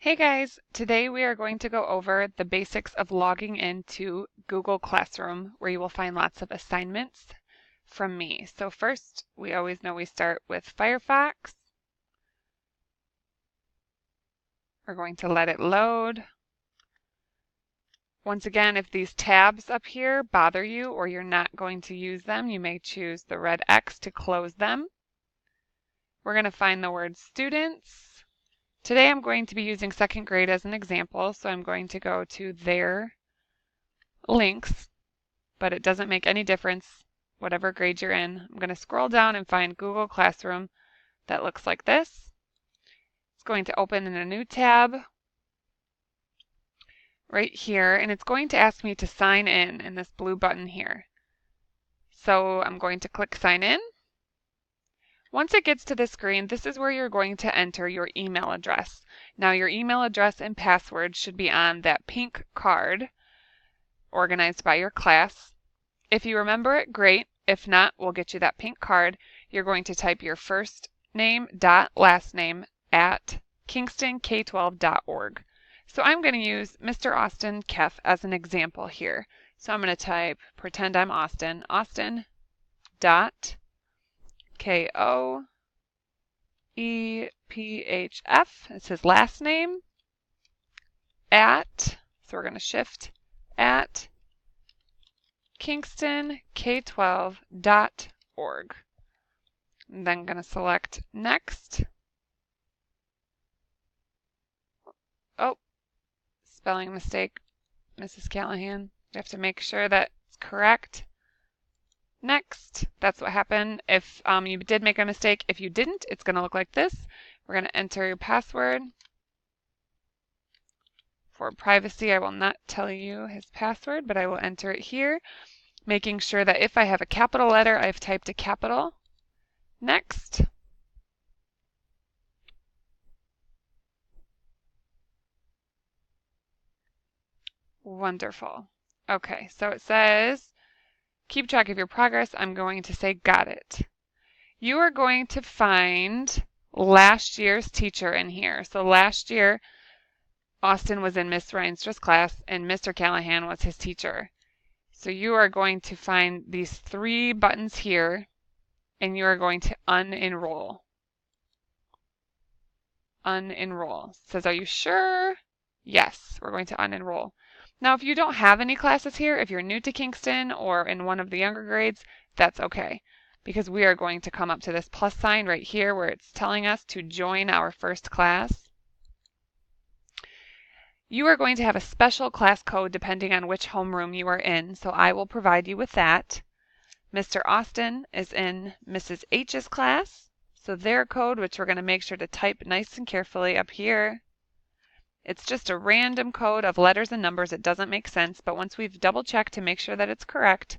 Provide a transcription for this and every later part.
Hey guys, today we are going to go over the basics of logging into Google Classroom, where you will find lots of assignments from me. So first, we always know we start with Firefox. We're going to let it load. Once again, if these tabs up here bother you or you're not going to use them, you may choose the red X to close them. We're going to find the word students. Today I'm going to be using second grade as an example, so I'm going to go to their links, but it doesn't make any difference whatever grade you're in. I'm going to scroll down and find Google Classroom that looks like this. It's going to open in a new tab right here, and it's going to ask me to sign in this blue button here. So I'm going to click sign in. Once it gets to this screen, this is where you're going to enter your email address. Now your email address and password should be on that pink card organized by your class. If you remember it, great. If not, we'll get you that pink card. You're going to type your first name dot last name at KingstonK12.org. So I'm going to use Mr. Austin Kef as an example here. So I'm going to type, pretend I'm Austin, Austin dot Koephf, it's his last name, at, so we're going to shift, at KingstonK12.org. I'm then going to select next. Oh, spelling mistake, Mrs. Callahan. You have to make sure that it's correct. Next, that's what happened if you did make a mistake. If you didn't, it's going to look like this. We're going to enter your password. For privacy, I will not tell you his password, but I will enter it here, making sure that if I have a capital letter, I've typed a capital. Next. Wonderful. Okay, so it says, keep track of your progress. I'm going to say got it. You are going to find last year's teacher in here. So last year, Austin was in Miss Reinstra's class and Mr. Callahan was his teacher. So you are going to find these three buttons here and you are going to unenroll. Unenroll. It says, are you sure? Yes, we're going to unenroll. Now, if you don't have any classes here, if you're new to Kingston or in one of the younger grades, that's okay, because we are going to come up to this plus sign right here where it's telling us to join our first class. You are going to have a special class code depending on which homeroom you are in, so I will provide you with that. Mr. Austin is in Mrs. H's class, so their code, which we're going to make sure to type nice and carefully up here. It's just a random code of letters and numbers. It doesn't make sense, but once we've double checked to make sure that it's correct,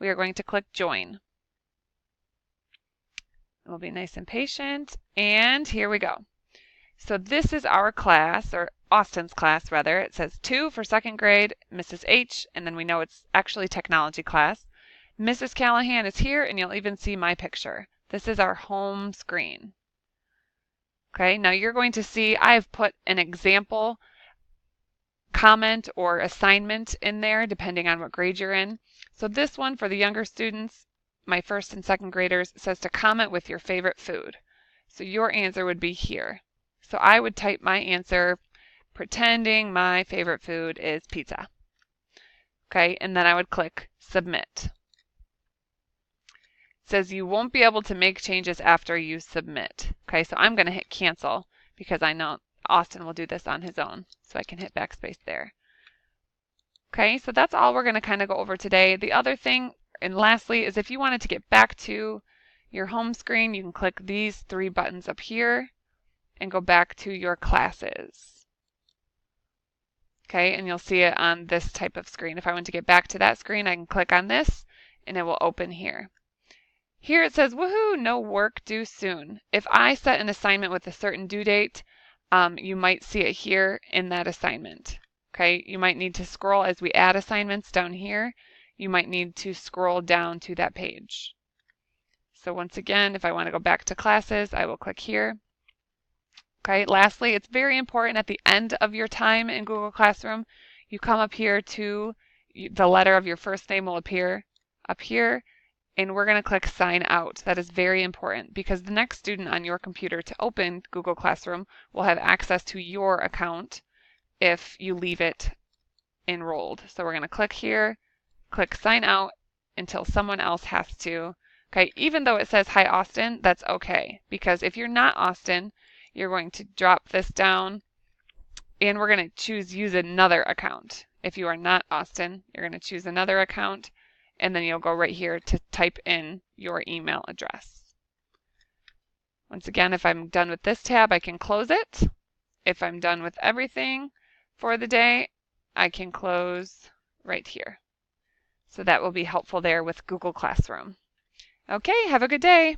we are going to click join. We'll be nice and patient, and here we go. So this is our class, or Austin's class rather. It says 2 for second grade, Mrs. H, and then we know it's actually technology class. Mrs. Callahan is here, and you'll even see my picture. This is our home screen. Okay, now you're going to see I've put an example comment or assignment in there depending on what grade you're in. So this one for the younger students, my first and second graders, says to comment with your favorite food. So your answer would be here. So I would type my answer, pretending my favorite food is pizza. Okay, and then I would click submit. It says you won't be able to make changes after you submit. Okay, so I'm going to hit cancel because I know Austin will do this on his own. So I can hit backspace there. Okay, so that's all we're going to kind of go over today. The other thing, and lastly, is if you wanted to get back to your home screen, you can click these three buttons up here and go back to your classes. Okay, and you'll see it on this type of screen. If I want to get back to that screen, I can click on this and it will open here. Here it says, woohoo, no work due soon. If I set an assignment with a certain due date, you might see it here in that assignment. Okay, you might need to scroll as we add assignments down here. You might need to scroll down to that page. So once again, if I want to go back to classes, I will click here. Okay, lastly, it's very important at the end of your time in Google Classroom, you come up here to the letter of your first name will appear up here, and we're going to click sign out. That is very important because the next student on your computer to open Google Classroom will have access to your account if you leave it enrolled. So we're going to click here, click sign out until someone else has to. Okay, even though it says hi Austin, that's okay, because if you're not Austin, you're going to drop this down and we're going to choose use another account. If you are not Austin, you're going to choose another account and then you'll go right here to type in your email address. Once again, if I'm done with this tab, I can close it. If I'm done with everything for the day, I can close right here. So that will be helpful there with Google Classroom. Okay, have a good day.